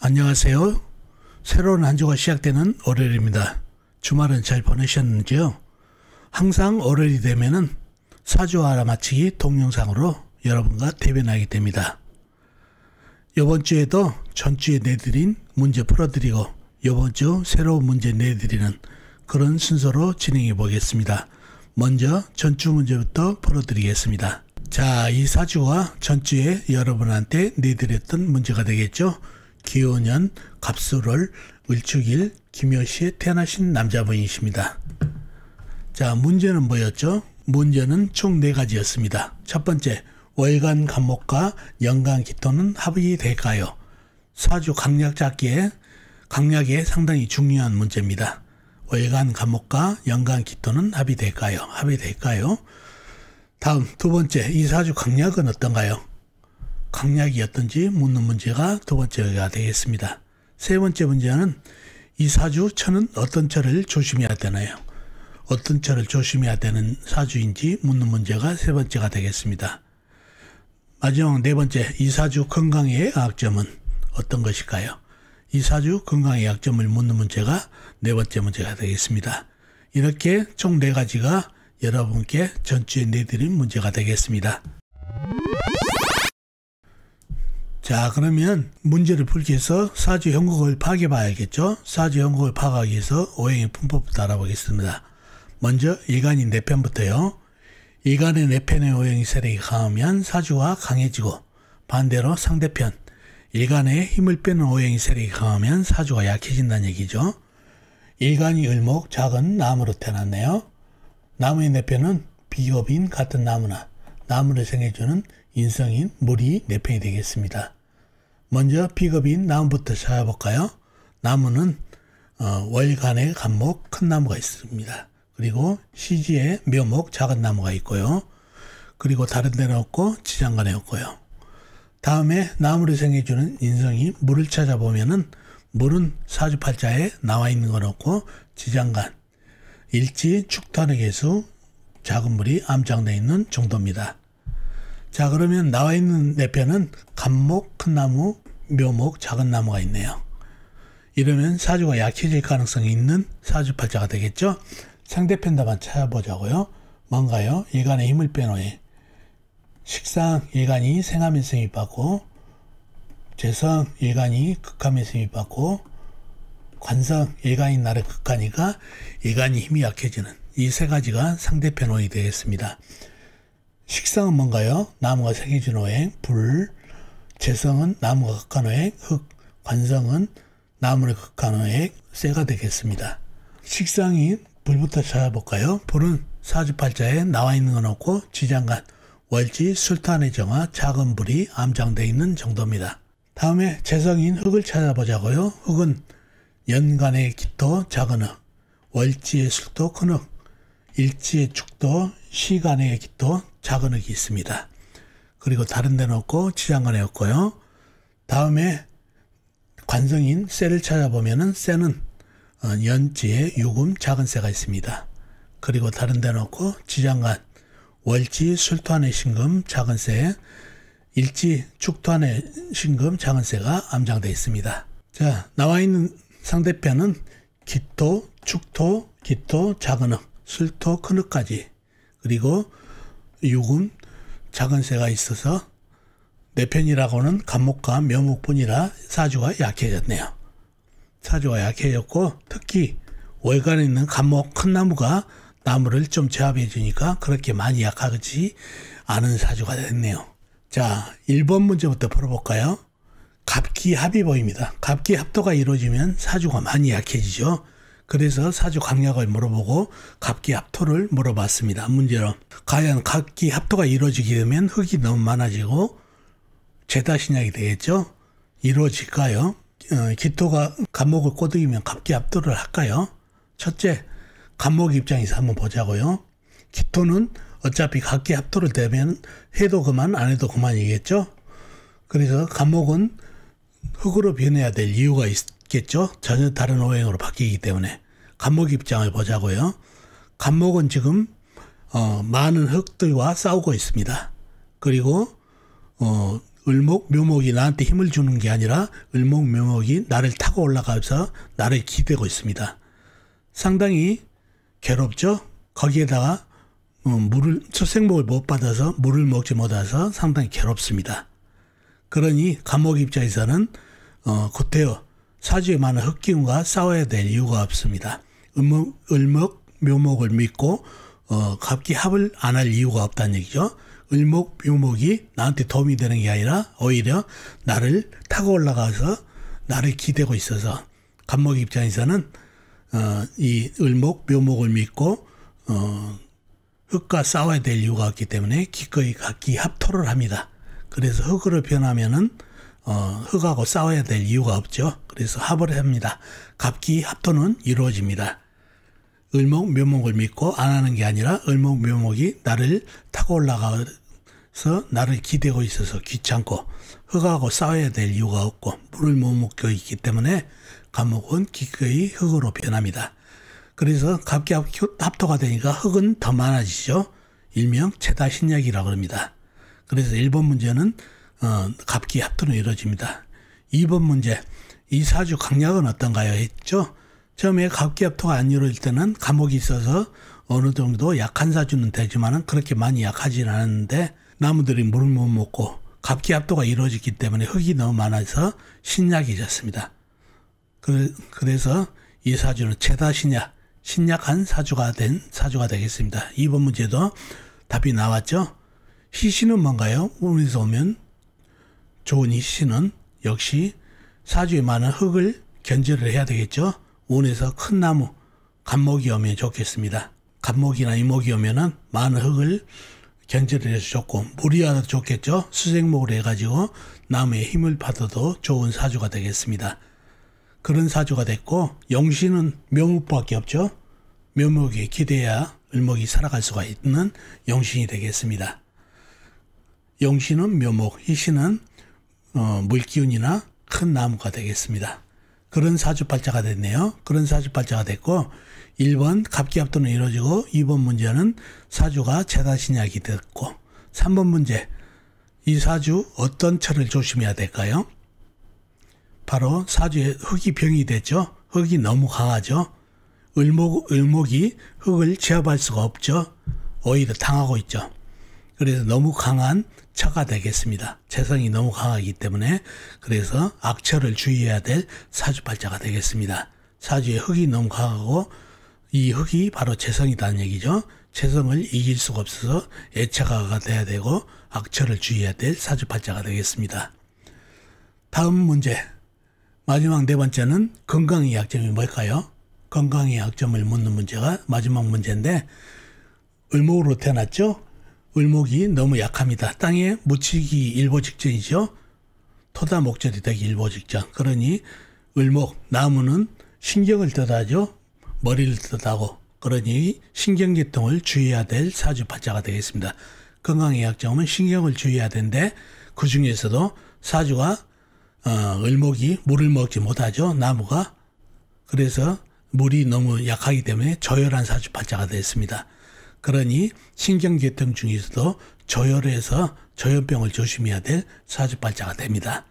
안녕하세요. 새로운 한 주가 시작되는 월요일입니다. 주말은 잘 보내셨는지요? 항상 월요일이 되면은 사주 알아맞히기 동영상으로 여러분과 대변하게 됩니다. 이번 주에도 전주에 내드린 문제 풀어드리고 이번 주 새로운 문제 내드리는 그런 순서로 진행해 보겠습니다. 먼저 전주 문제부터 풀어드리겠습니다. 자, 이 사주와 전주에 여러분한테 내드렸던 문제가 되겠죠. 기호년 갑술월 을축일 김효시에 태어나신 남자분이십니다. 자, 문제는 뭐였죠? 문제는 총 4가지였습니다. 첫 번째, 월간 간목과 연간 기토는 합이 될까요? 사주 강약 잡기에 강약에 상당히 중요한 문제입니다. 월간 간목과 연간 기토는 합이 될까요? 합이 될까요? 다음 두 번째, 이 사주 강약은 어떤가요? 강약이 어떤지 묻는 문제가 두 번째가 되겠습니다. 세 번째 문제는 이 사주 천은 어떤 철을 조심해야 되나요? 어떤 철을 조심해야 되는 사주인지 묻는 문제가 세 번째가 되겠습니다. 마지막 네 번째, 이 사주 건강의 약점은 어떤 것일까요? 이 사주 건강의 약점을 묻는 문제가 네 번째 문제가 되겠습니다. 이렇게 총 4가지가 여러분께 전주에 내드린 문제가 되겠습니다. 자, 그러면 문제를 풀기 위해서 사주 형국을 파악해 봐야겠죠. 사주 형국을 파악하기 위해서 오행의 분법부터 알아보겠습니다. 먼저 일간인 내편부터요. 일간의 내편의 오행의 세력이 강하면 사주가 강해지고, 반대로 상대편 일간의 힘을 빼는 오행의 세력이 강하면 사주가 약해진다는 얘기죠. 일간이 을목 작은 나무로 태어났네요. 나무의 내편은 비겁인 같은 나무나 나무를 생해주는 인성인 물이 내편이 되겠습니다. 먼저 비겁인 나무부터 찾아볼까요? 나무는 월간의 간목 큰 나무가 있습니다. 그리고 시지에 묘목 작은 나무가 있고요. 그리고 다른 데는 없고 지장간에 없고요. 다음에 나무를 생해주는 인성이 물을 찾아보면은 물은 사주팔자에 나와 있는 건 없고 지장간, 일지, 축토한의 개수, 작은 물이 암장되어 있는 정도입니다. 자, 그러면 나와 있는 내편은 간목 큰 나무, 묘목 작은 나무가 있네요. 이러면 사주가 약해질 가능성이 있는 사주팔자가 되겠죠. 상대편 답안 찾아보자고요. 뭔가요? 일간의 힘을 빼놓은 식상 일간이 생하면서 힘이 받고, 재성 일간이 극하면서 힘이 받고, 관성 일간이 나를 극하니까 일간이 힘이 약해지는 이 3가지가 상대편 오행이 되겠습니다. 식상은 뭔가요? 나무가 생해준 오행, 불. 재성은 나무가 극한 오행, 흙. 관성은 나무를 극한 오행, 쇠가 되겠습니다. 식상이 불부터 찾아볼까요? 불은 사주팔자에 나와 있는 건 없고 지장간, 월지, 술탄의 정화, 작은 불이 암장되어 있는 정도입니다. 다음에 재성인 흙을 찾아보자고요. 흙은 연간의 기토, 작은 흙, 월지의 술토, 큰 흙, 일지의 축토, 시간의 기토, 작은 흙이 있습니다. 그리고 다른 데는 없고 지장간에 없고요. 다음에 관성인 쇠를 찾아보면은 쇠는 연지에 유금, 작은 쇠가 있습니다. 그리고 다른 데는 없고 지장간, 월지, 술토안의 신금, 작은 쇠, 일지, 축토안의 신금, 작은 쇠가 암장되어 있습니다. 자, 나와 있는 상대편은 기토, 축토, 기토, 작은 흙, 술토, 큰 흙까지, 그리고 유금, 작은 쇠가 있어서 내편이라고는 간목과 묘목뿐이라 사주가 약해졌네요. 사주가 약해졌고, 특히 월간에 있는 간목 큰 나무가 나무를 좀 제압해 주니까 그렇게 많이 약하지 않은 사주가 됐네요. 자, 1번 문제부터 풀어볼까요? 갑기합이 보입니다. 갑기합도가 이루어지면 사주가 많이 약해지죠. 그래서 사주 강약을 물어보고 갑기합토를 물어봤습니다. 문제로 과연 갑기합토가 이루어지게 되면 흙이 너무 많아지고 재다신약이 되겠죠. 이루어질까요? 기토가 간목을 꼬드기면 갑기합토를 할까요? 첫째, 간목 입장에서 한번 보자고요. 기토는 어차피 갑기합토를 되면 해도 그만 안 해도 그만이겠죠. 그래서 간목은 흙으로 변해야 될 이유가 있겠죠. 전혀 다른 오행으로 바뀌기 때문에. 간목 입장을 보자고요. 간목은 지금 많은 흙들과 싸우고 있습니다. 그리고 을목, 묘목이 나한테 힘을 주는 게 아니라 을목, 묘목이 나를 타고 올라가서 나를 기대고 있습니다. 상당히 괴롭죠? 거기에다가 수생목을 못 받아서 물을 먹지 못해서 상당히 괴롭습니다. 그러니 간목 입장에서는 구태여 사주에 많은 흑기운과 싸워야 될 이유가 없습니다. 을목, 묘목을 믿고 갑기 합을 안 할 이유가 없다는 얘기죠. 을목, 묘목이 나한테 도움이 되는 게 아니라 오히려 나를 타고 올라가서 나를 기대고 있어서 간목 입장에서는 이 을목, 묘목을 믿고 흑과 싸워야 될 이유가 없기 때문에 기꺼이 갑기 합토를 합니다. 그래서 흑으로 변하면은 흑하고 싸워야 될 이유가 없죠. 그래서 합을 합니다. 갑기 합토는 이루어집니다. 을목, 묘목을 믿고 안 하는 게 아니라 을목, 묘목이 나를 타고 올라가서 나를 기대고 있어서 귀찮고 흑하고 싸워야 될 이유가 없고 물을 못 먹고 있기 때문에 간목은 기꺼이 흑으로 변합니다. 그래서 갑기 합토가 되니까 흑은 더 많아지죠. 일명 제다신약이라고 합니다. 그래서 1번 문제는 갑기 합토는 이루어집니다. 2번 문제, 이 사주 강약은 어떤가요? 했죠. 처음에 갑기 합토가 안 이루어질 때는 간목이 있어서 어느 정도 약한 사주는 되지만은 그렇게 많이 약하지는 않은데 나무들이 물을 못 먹고 갑기 합토가 이루어졌기 때문에 흙이 너무 많아서 신약이 졌습니다. 그래서 이 사주는 제다신약, 신약한 사주가 되겠습니다. 2번 문제도 답이 나왔죠. 희신은 뭔가요? 운에서 오면 좋은 희신은 역시 사주에 많은 흙을 견제를 해야 되겠죠. 운에서 큰 나무, 간목이 오면 좋겠습니다. 간목이나 이목이 오면은 많은 흙을 견제를 해서 좋고 물이 와도 좋겠죠. 수생목을 해가지고 나무에 힘을 받아도 좋은 사주가 되겠습니다. 그런 사주가 됐고 용신은 묘목밖에 없죠. 묘목에 기대야 을목이 살아갈 수가 있는 용신이 되겠습니다. 용신은 묘목, 희신은 물기운이나 큰 나무가 되겠습니다. 그런 사주팔자가 됐네요. 그런 사주팔자가 됐고 1번 갑기합토는 이루어지고 2번 문제는 사주가 제다신약이 됐고 3번 문제, 이 사주 어떤 철을 조심해야 될까요? 바로 사주에 흙이 병이 됐죠. 흙이 너무 강하죠. 을목이 흙을 제압할 수가 없죠. 오히려 당하고 있죠. 그래서 너무 강한 처가 되겠습니다. 재성이 너무 강하기 때문에 그래서 악처를 주의해야 될 사주팔자가 되겠습니다. 사주에 흙이 너무 강하고 이 흙이 바로 재성이라는 얘기죠. 재성을 이길 수가 없어서 애처가가 돼야 되고 악처를 주의해야 될 사주팔자가 되겠습니다. 다음 문제, 마지막 네 번째는 건강의 약점이 뭘까요? 건강의 약점을 묻는 문제가 마지막 문제인데 을목으로 태어났죠. 을목이 너무 약합니다. 땅에 묻히기 일보 직전이죠. 토다 목절이 되기 일보 직전. 그러니 을목, 나무는 신경을 뜻하죠. 머리를 뜻하고 그러니 신경계통을 주의해야 될 사주팔자가 되겠습니다. 건강의 약점은 신경을 주의해야 되는데 그 중에서도 사주가 을목이 물을 먹지 못하죠. 나무가. 그래서 물이 너무 약하기 때문에 조열한 사주팔자가 됐습니다. 그러니 신경계통 중에서도 조열해서 조현병을 조심해야 될 사주팔자가 됩니다.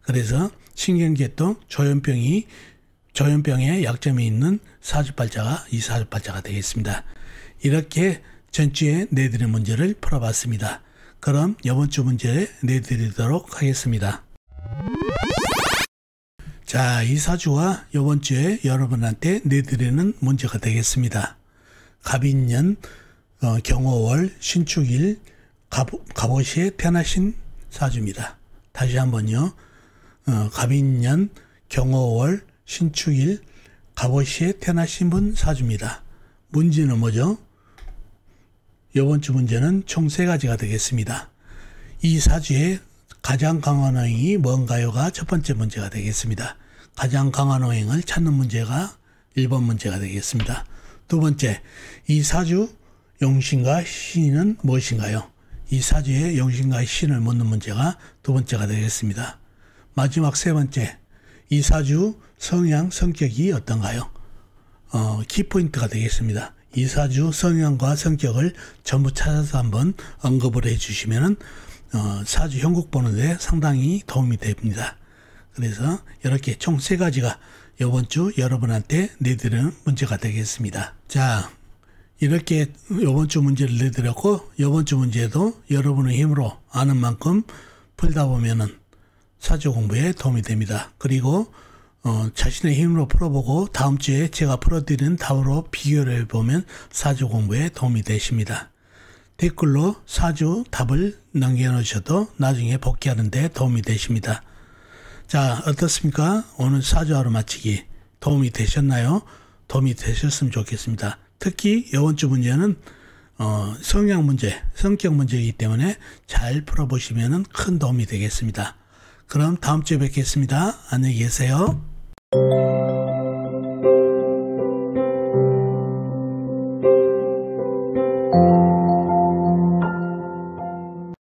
그래서 신경계통, 조현병에 약점이 있는 사주팔자가 이 사주팔자가 되겠습니다. 이렇게 전주에 내드린 문제를 풀어봤습니다. 그럼 이번 주 문제 내드리도록 하겠습니다. 자, 이 사주와 이번 주에 여러분한테 내드리는 문제가 되겠습니다. 갑인년, 경호월, 신축일, 갑오시에 태어나신 사주입니다. 다시 한번요. 갑인년, 경호월, 신축일, 갑오시에 태어나신 분 사주입니다. 문제는 뭐죠? 이번 주 문제는 총 3가지가 되겠습니다. 이 사주의 가장 강한 호행이 뭔가요가 첫 번째 문제가 되겠습니다. 가장 강한 호행을 찾는 문제가 1번 문제가 되겠습니다. 두 번째, 이 사주 용신과 신은 무엇인가요? 이 사주의 용신과 신을 묻는 문제가 두 번째가 되겠습니다. 마지막 세 번째, 이 사주 성향, 성격이 어떤가요? 키포인트가 되겠습니다. 이 사주 성향과 성격을 전부 찾아서 한번 언급을 해 주시면 사주 형국 보는데 상당히 도움이 됩니다. 그래서 이렇게 총 3가지가 이번 주 여러분한테 내드리는 문제가 되겠습니다. 자, 이렇게 이번 주 문제를 내드렸고, 이번 주 문제도 여러분의 힘으로 아는 만큼 풀다 보면은 사주 공부에 도움이 됩니다. 그리고 자신의 힘으로 풀어보고 다음 주에 제가 풀어드리는 답으로 비교를 해보면 사주 공부에 도움이 되십니다. 댓글로 사주 답을 남겨놓으셔도 나중에 복귀하는 데 도움이 되십니다. 자, 어떻습니까? 오늘 사주 하루 마치기 도움이 되셨나요? 도움이 되셨으면 좋겠습니다. 특히 이번 주 문제는 성격 문제이기 때문에 잘 풀어보시면 큰 도움이 되겠습니다. 그럼 다음 주에 뵙겠습니다. 안녕히 계세요.